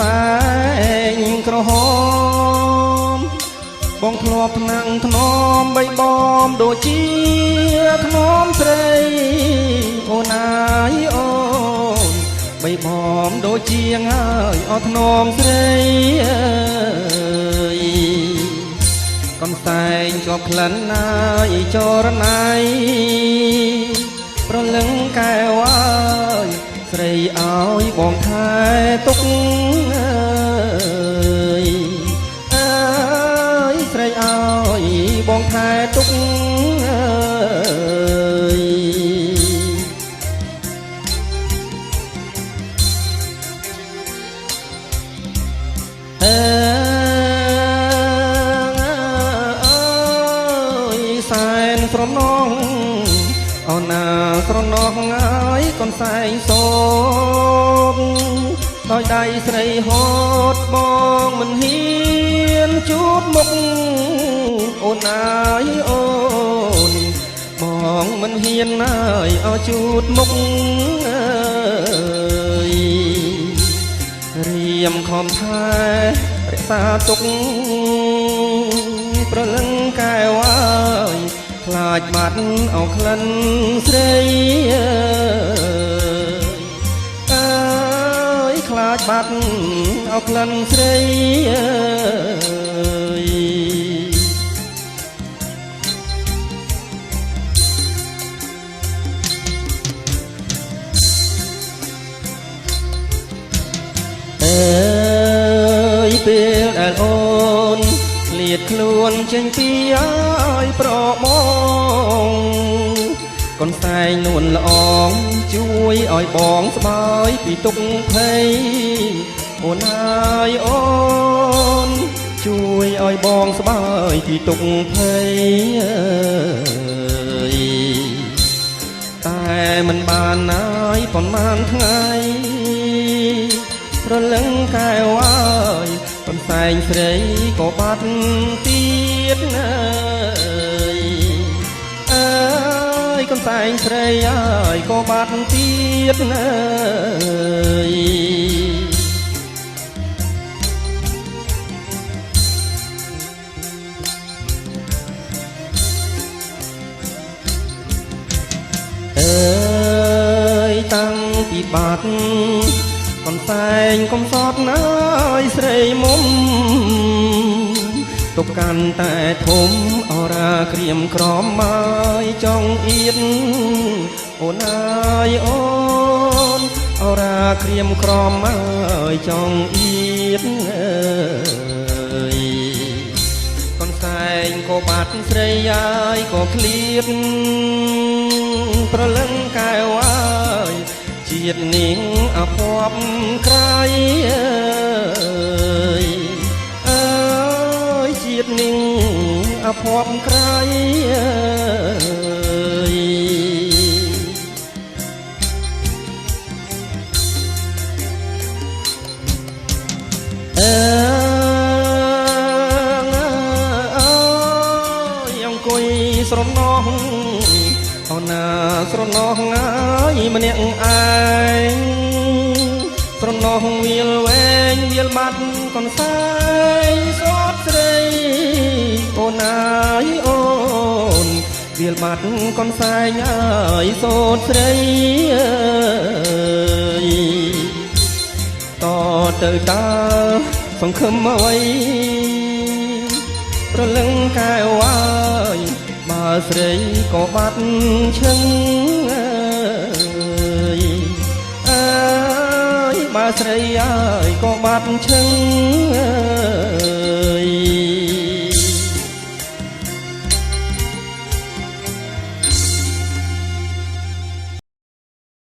សែងក្រហមបងធ្លាប់ថ្នាំងធ្នមបីបំដូចជាធ្នមស្រីអូនអើយអូនបីបំដូចជាងហើយអត់ធ្នមស្រីអើយកនសែងជាប់ក្លិនណាយចរណៃប្រលឹងកែវអើយស្រីឲ្យបងថែទុកអើយអើយស្រីឲ្យបងថែទុកអើយអើសែនស្រណងអូនណាស្រណងហើយកូនសែងសោកដោយដៃស្រីហូតបងមិនហ៊ានជួបមុខអូនណាយអូនបងមិនហ៊ានណាយឲ្យជួបមុខអើយរៀមខំថែរក្សាទុកប្រលឹងកែវអើយខ្លាចបាត់អោក្លិនស្រីអើយខ្លាចបាត់អោក្លិនស្រីអើយអើយពេលដែលអូនឃ្លាតខ្លួនចេញពីឲ្យប្របងកូនសែងនួនល្អងជួយឲ្យបងស្បើយពីទុក្ខភ័យអូនអើយអូនជួយឲ្យបងស្បើយពីទុក្ខភ័យអើយតែមិនបានណាយប៉ុន្មានថ្ងៃប្រលឹងកែវអើយកូនសែងស្រីក៏បាត់ទៀតអើយអើយកូនសែងស្រីអើយក៏បាត់ទៀតអើយអើយតាំងពីបាត់កូនសែងកុំសត់ណាយស្រីមុំទុកកាន់តែធំអរាក្រៀមក្រំមកចង់អៀតអូនអើយអូនអរាក្រៀមក្រំមកចង់អៀតអើយកូនសែងក៏បាត់ស្រីអើយក៏ឃ្លៀតប្រលឹងកែវអើយជាតិនាងអភ័ព្វក្រៃអើយអើយជាតិនាងអភ័ព្វក្រៃអើយអើយអង្គុយស្រណោះអូនណាស្រណោះអើយម្នាក់ឯងស្រណោះវាលវែងវាលបាត់កូនសែងសតស្រីអូនអើយអូនវាលបាត់កូនសែងអើយសតស្រីអើយតទៅតើសង្ឃឹមអ្វីប្រលឹងកែវអើយបើស្រីក៏បាត់ឈឹងអើយអើយបើស្រីអើយក៏បាត់ឈឹងអើយ